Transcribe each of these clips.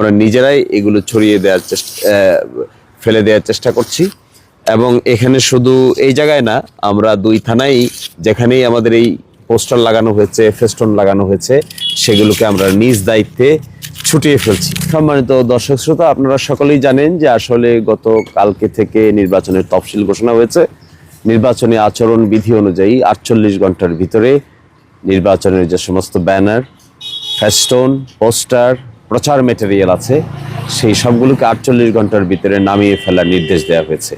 আমরা নিজেরাই এগুলো ছড়িয়ে দেওয়ার ফেলে দেওয়ার চেষ্টা করছি। এবং এখানে শুধু এই জায়গায় না, আমরা 2 থানায় যেখানেই আমাদের এই পোস্টার লাগানো হয়েছে, ফেস্টন লাগানো হয়েছে, সেগুলোকে আমরা নিজ দায়িত্বে ছুটিয়ে ফেলছি। সম্মানিত দর্শক শ্রোতা, আপনারা সকলেই জানেন যে আসলে গত কালকে থেকে নির্বাচনের তফসিল ঘোষণা হয়েছে। নির্বাচনী আচরণ বিধি অনুযায়ী 48 ঘন্টার ভিতরে নির্বাচনের যে সমস্ত ব্যানার, ফেস্টন, পোস্টার, প্রচার ম্যাটেরিয়াল আছে, সেই সবগুলোকে 48 ঘন্টার ভিতরে নামিয়ে ফেলার নির্দেশ দেওয়া হয়েছে।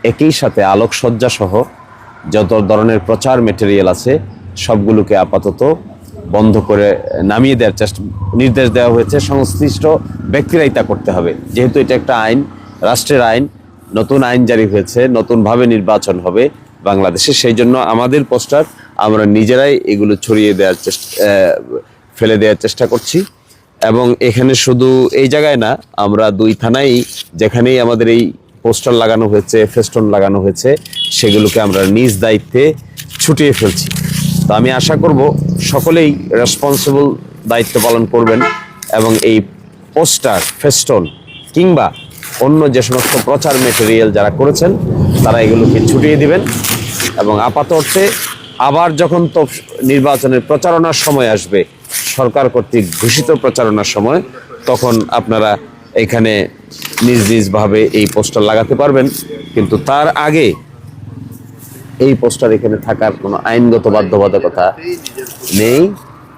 একই সাথে আলোকসজ্জা সহ যত ধরনের প্রচার ম্যাটেরিয়াল আছে সবগুলোকে আপাতত বন্ধ করে নামিয়ে দেওয়ার নির্দেশ দেওয়া হয়েছে। সংশ্লিষ্ট ব্যক্তিরাই তা করতে হবে, যেহেতু এটা একটা আইন, রাষ্ট্রের আইন, নতুন আইন জারি হয়েছে, নতুনভাবে নির্বাচন হবে বাংলাদেশে। সেই জন্য আমাদের পোস্টার আমরা নিজেরাই এগুলো ছড়িয়ে দেওয়ার ফেলে দেওয়ার চেষ্টা করছি। এবং এখানে শুধু এই জায়গায় না, আমরা 2 থানায় যেখানেই আমাদের এই পোস্টার লাগানো হয়েছে, ফেস্টন লাগানো হয়েছে, সেগুলোকে আমরা নিজ দায়িত্বে ছুটিয়ে ফেলছি। তো আমি আশা করব সকলেই রেসপন্সিবল দায়িত্ব পালন করবেন এবং এই পোস্টার, ফেস্টন কিংবা অন্য যে সমস্ত প্রচার ম্যাটেরিয়াল যারা করেছেন তারা এগুলোকে ছুটিয়ে দিবেন। এবং আপাত অর্থে আবার যখন তো নির্বাচনের প্রচারণার সময় আসবে, সরকার কর্তৃক ঘোষিত প্রচারণার সময়, তখন আপনারা এখানে নিজ নিজভাবে এই পোস্টার লাগাতে পারবেন। কিন্তু তার আগে এই পোস্টার এখানে থাকার কোনো আইনগত বাধ্যবাধকতা নেই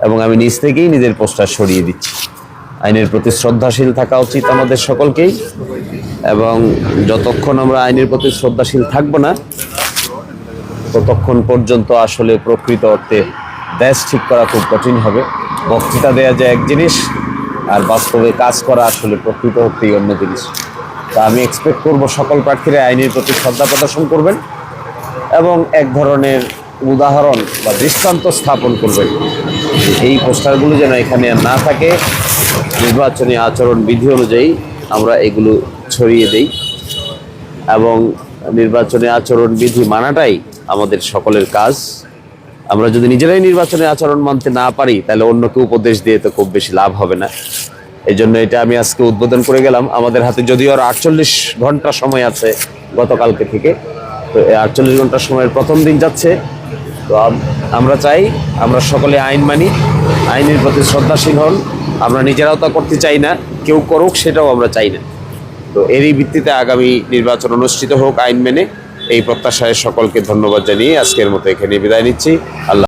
এবং আমি নিজ থেকেই নিজের পোস্টার সরিয়ে দিচ্ছি। আইনের প্রতি শ্রদ্ধাশীল থাকা উচিত আমাদের সকলকেই, এবং যতক্ষণ আমরা আইনের প্রতি শ্রদ্ধাশীল থাকব না, ততক্ষণ পর্যন্ত আসলে প্রকৃত অর্থে দেশ ঠিক করা খুব কঠিন হবে। বক্তৃতা দেওয়া যায় এক জিনিস, আর বাস্তবে কাজ করা আসলে প্রকৃত অর্থেই অন্য জিনিস। তা আমি এক্সপেক্ট করব সকল প্রার্থীরা আইনের প্রতি শ্রদ্ধা প্রদর্শন করবেন এবং এক ধরনের উদাহরণ বা দৃষ্টান্ত স্থাপন করবেন। এই পোস্টারগুলো যেন এখানে না থাকে, নির্বাচনী আচরণ বিধি অনুযায়ী আমরা এগুলো ছড়িয়ে দেই এবং নির্বাচনী আচরণ বিধি মানাটাই আমাদের সকলের কাজ। আমরা যদি নিজেরাই নির্বাচনী আচরণ মানতে না পারি, তাহলে অন্যকে উপদেশ দিয়ে তো খুব বেশি লাভ হবে না। এই জন্য এটা আমি আজকে উদ্বোধন করে গেলাম। আমাদের হাতে যদিও আর 48 ঘন্টা সময় আছে গতকালকে থেকে, তো এই 48 ঘন্টার সময়ের প্রথম দিন যাচ্ছে। তো আমরা চাই আমরা সকলে আইন মানি, আইনের প্রতি শ্রদ্ধাশীল হন। আমরা নিজেরাও তা করতে চাই না, কেউ করুক সেটাও আমরা চাই না। তো এরই ভিত্তিতে আগামী নির্বাচন অনুষ্ঠিত হোক আইন মেনে, এই প্রত্যাশায় সকলকে ধন্যবাদ জানিয়ে আজকের মতো এখানে বিদায় নিচ্ছি। আল্লাহ।